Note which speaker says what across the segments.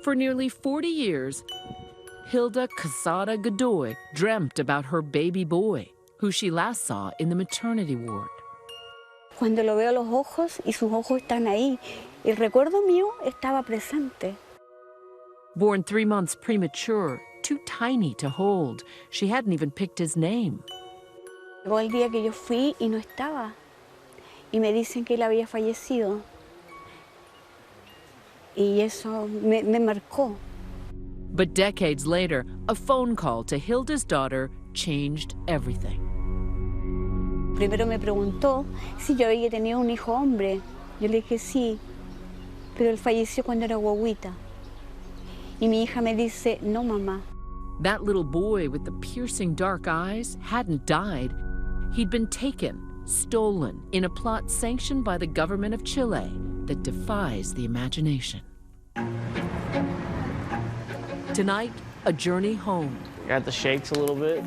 Speaker 1: For nearly 40 years, Hilda Casada Godoy dreamt about her baby boy, who she last saw in the maternity ward.
Speaker 2: Cuando lo veo los ojos y sus ojos están ahí, el recuerdo mío estaba presente.
Speaker 1: Born 3 months premature, too tiny to hold, she hadn't even picked his name.
Speaker 2: Llegó el día que yo fui y no estaba. Y me dicen que él había fallecido. Y eso me marcó.
Speaker 1: But decades later, a phone call to Hilda's daughter changed everything.
Speaker 2: Primero me preguntó si yo había tenido un hijo hombre. Yo le dije sí, pero él falleció cuando era guaguita. Y mi hija me dice, no, mamá.
Speaker 1: That little boy with the piercing dark eyes hadn't died. He'd been taken, stolen, in a plot sanctioned by the government of Chile that defies the imagination. Tonight, a journey home.
Speaker 3: Got the shakes a little bit.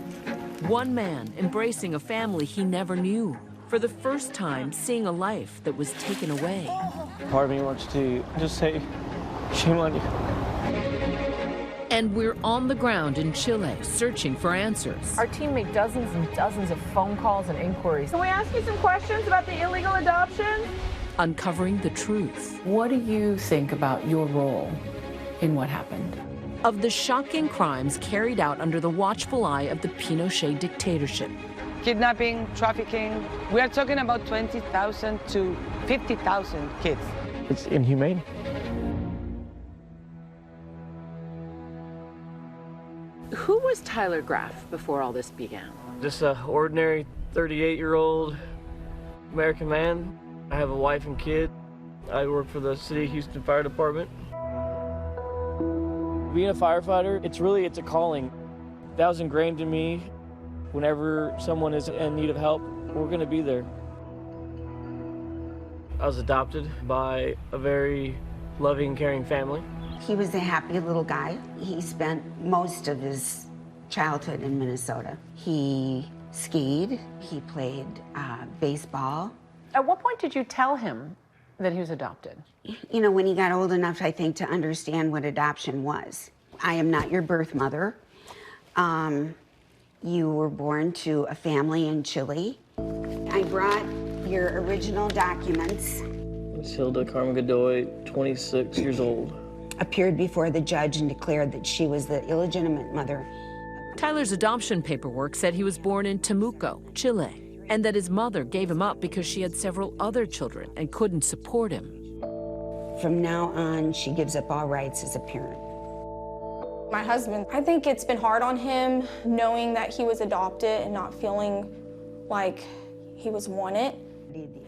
Speaker 1: One man embracing a family he never knew, for the first time seeing a life that was taken away.
Speaker 3: Part of me wants to just say, shame on you.
Speaker 1: And we're on the ground in Chile, searching for answers.
Speaker 4: Our team made dozens and dozens of phone calls and inquiries. Can we ask you some questions about the illegal adoption?
Speaker 1: Uncovering the truth.
Speaker 4: What do you think about your role in what happened?
Speaker 1: Of the shocking crimes carried out under the watchful eye of the Pinochet dictatorship.
Speaker 5: Kidnapping, trafficking, we are talking about 20,000 to 50,000 kids.
Speaker 3: It's inhumane.
Speaker 4: Who was Tyler Graf before all this began?
Speaker 3: Just an ordinary 38-year-old American man. I have a wife and kid. I work for the City of Houston Fire Department. Being a firefighter, it's a calling. That was ingrained in me. Whenever someone is in need of help, we're gonna be there. I was adopted by a very loving, caring family.
Speaker 6: He was a happy little guy. He spent most of his childhood in Minnesota. He skied, he played baseball.
Speaker 4: At what point did you tell him that he was adopted?
Speaker 6: You know, when he got old enough, I think, to understand what adoption was. I am not your birth mother. You were born to a family in Chile. I brought your original documents.
Speaker 3: Miss Hilda Carmen Godoy, 26 years old.
Speaker 6: Appeared before the judge and declared that she was the illegitimate mother.
Speaker 1: Tyler's adoption paperwork said he was born in Temuco, Chile, and that his mother gave him up because she had several other children and couldn't support him.
Speaker 6: From now on, she gives up all rights as a parent.
Speaker 7: My husband, I think it's been hard on him knowing that he was adopted and not feeling like he was wanted.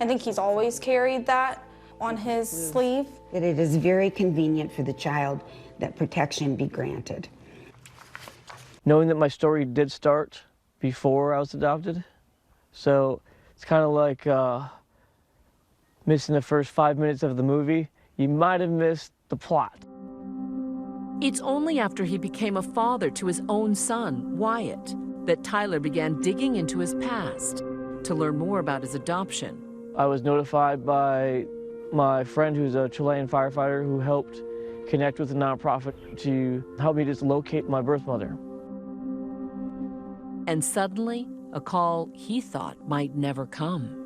Speaker 7: I think he's always carried that on his sleeve.
Speaker 6: That it is very convenient for the child that protection be granted.
Speaker 3: Knowing that my story did start before I was adopted, so it's kind of like missing the first 5 minutes of the movie. You might have missed the plot.
Speaker 1: It's only after he became a father to his own son, Wyatt, that Tyler began digging into his past to learn more about his adoption.
Speaker 3: I was notified by my friend who's a Chilean firefighter who helped connect with a nonprofit to help me just locate my birth mother.
Speaker 1: And suddenly, a call he thought might never come.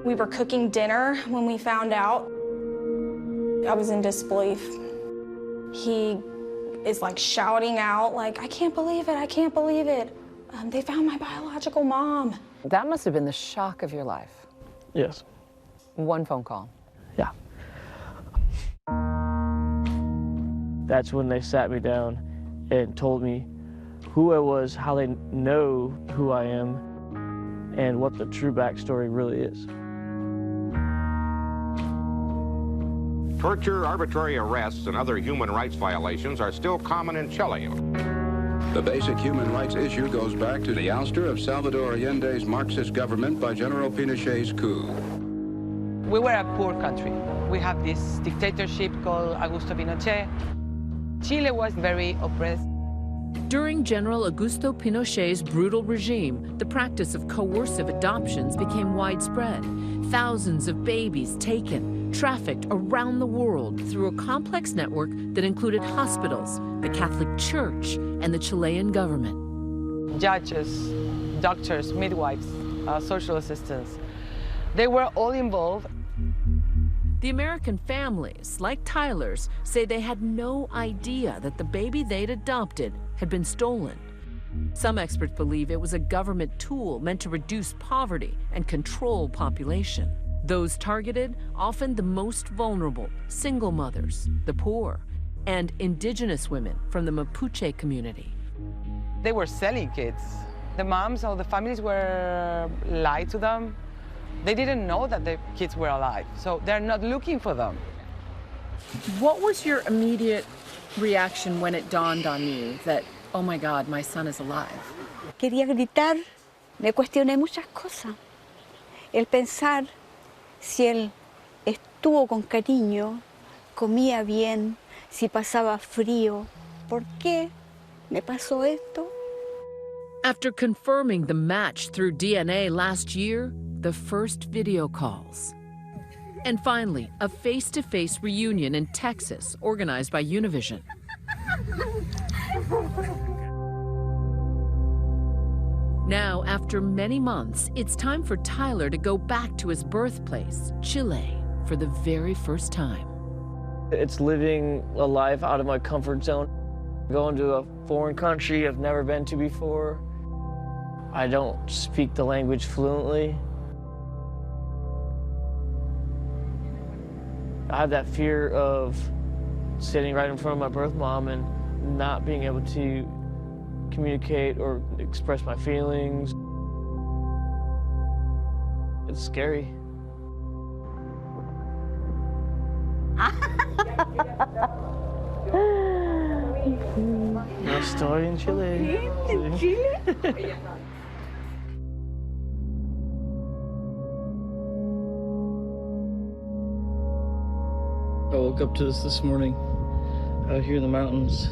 Speaker 7: We were cooking dinner when we found out. I was in disbelief. He is like shouting out, like, I can't believe it, I can't believe it. They found my biological mom.
Speaker 4: That must have been the shock of your life.
Speaker 3: Yes.
Speaker 4: One phone call.
Speaker 3: Yeah. That's when they sat me down and told me who I was, how they know who I am, and what the true backstory really is.
Speaker 8: Torture, arbitrary arrests, and other human rights violations are still common in Chile.
Speaker 9: The basic human rights issue goes back to the ouster of Salvador Allende's Marxist government by General Pinochet's coup.
Speaker 5: We were a poor country. We have this dictatorship called Augusto Pinochet. Chile was very oppressed.
Speaker 1: During General Augusto Pinochet's brutal regime, the practice of coercive adoptions became widespread. Thousands of babies taken, trafficked around the world through a complex network that included hospitals, the Catholic Church, and the Chilean government.
Speaker 5: Judges, doctors, midwives, social assistants, they were all involved.
Speaker 1: The American families, like Tyler's, say they had no idea that the baby they'd adopted had been stolen. Some experts believe it was a government tool meant to reduce poverty and control population. Those targeted, often the most vulnerable, single mothers, the poor, and indigenous women from the Mapuche community.
Speaker 5: They were selling kids. The moms or the families were lied to them. They didn't know that the kids were alive, so they're not looking for them.
Speaker 4: What was your immediate reaction when it dawned on you that, oh my God, my son is alive?
Speaker 2: Quería gritar, me cuestioné muchas cosas. El pensar si él estuvo con cariño, comía bien, si pasaba frío. ¿Por qué me pasó esto?
Speaker 1: After confirming the match through DNA last year, the first video calls. And finally, a face-to-face reunion in Texas organized by Univision. Now, after many months, it's time for Tyler to go back to his birthplace, Chile, for the very first time.
Speaker 3: It's living a life out of my comfort zone. Going to a foreign country I've never been to before. I don't speak the language fluently. I have that fear of sitting right in front of my birth mom and not being able to communicate or express my feelings. It's scary. No story in Chile.
Speaker 2: ¿En Chile?
Speaker 3: I woke up to this morning out here in the mountains,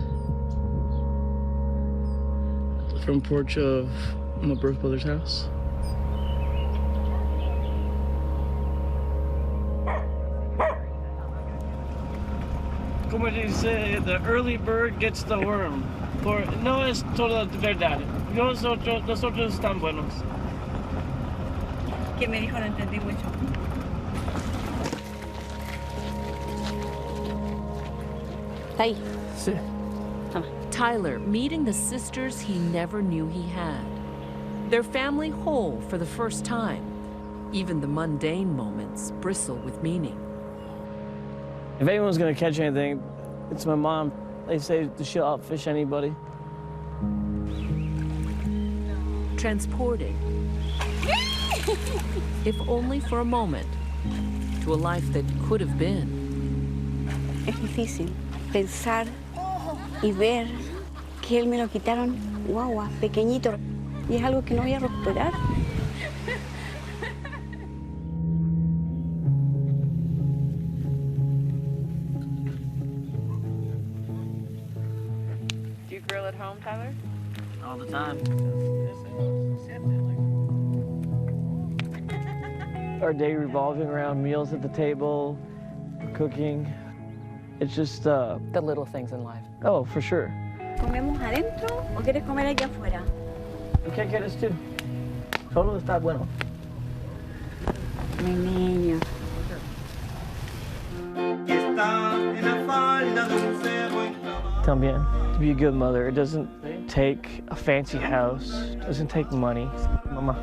Speaker 3: the front porch of my birth brother's house. Como dice, the early bird gets the worm. No es toda verdad. Nosotros están buenos.
Speaker 2: ¿Qué me dijo? No entendí mucho. Está ahí.
Speaker 3: Sí.
Speaker 1: Tyler meeting the sisters he never knew he had. Their family whole for the first time. Even the mundane moments bristle with meaning.
Speaker 3: If anyone's gonna catch anything, it's my mom. They say she'll outfish anybody.
Speaker 1: Transported, if only for a moment, to a life that could have been.
Speaker 2: Es difícil pensar y ver que él me lo quitaron, guagua, pequeñito, y es algo que no voy a recuperar.
Speaker 4: Do you grill at home, Tyler?
Speaker 3: All the time. Our day revolving around meals at the table, cooking. It's just
Speaker 4: The little things in life.
Speaker 3: oh, for sure.
Speaker 2: ¿Comemos adentro o quieres comer allá afuera?
Speaker 3: ¿Qué quieres tú? Solo está bueno.
Speaker 2: Mi niño.
Speaker 3: También, to be a good mother, it doesn't take a fancy house, it doesn't take money. Mama.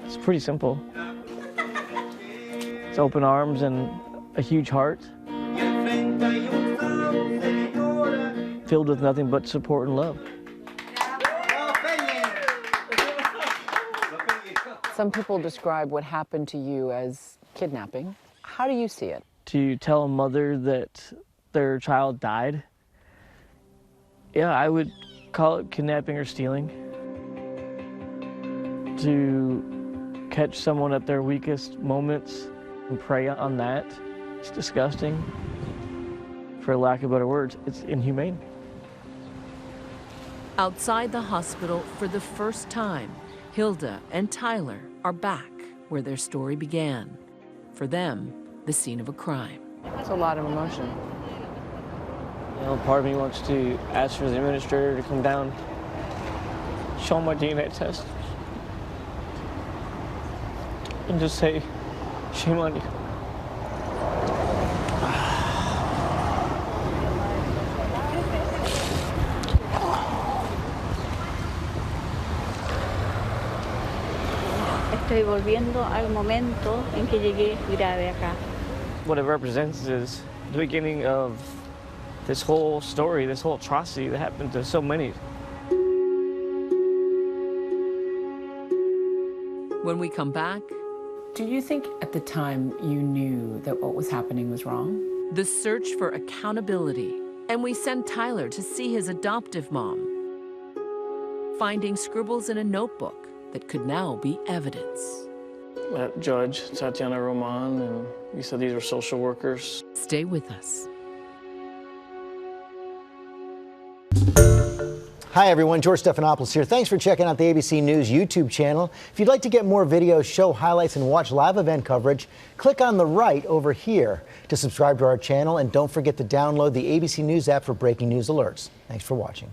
Speaker 3: It's pretty simple. It's open arms and a huge heart, filled with nothing but support and love.
Speaker 4: Some people describe what happened to you as kidnapping. How do you see it?
Speaker 3: To tell a mother that their child died, yeah, I would call it kidnapping or stealing. To catch someone at their weakest moments and prey on that, it's disgusting. For lack of better words, it's inhumane.
Speaker 1: Outside the hospital for the first time, Hilda and Tyler are back. where their story began. For them, the scene of a crime.
Speaker 3: It's a lot of emotion. You know, part of me wants to ask for the administrator to come down, show my DNA test, and just say, shame on you.
Speaker 2: Estoy volviendo al momento en que llegué grave acá.
Speaker 3: What it represents is the beginning of this whole story, this whole atrocity that happened to so many.
Speaker 1: When we come back,
Speaker 4: Do you think at the time you knew that what was happening was wrong?
Speaker 1: the search for accountability, and we send Tyler to see his adoptive mom, finding scribbles in a notebook that could now be evidence.
Speaker 3: That judge, Tatiana Roman, and he said these were social workers.
Speaker 1: Stay with us.
Speaker 10: Hi everyone, George Stephanopoulos here. Thanks for checking out the ABC News YouTube channel. If you'd like to get more videos, show highlights, and watch live event coverage, click on the right over here to subscribe to our channel, and don't forget to download the ABC News app for breaking news alerts. Thanks for watching.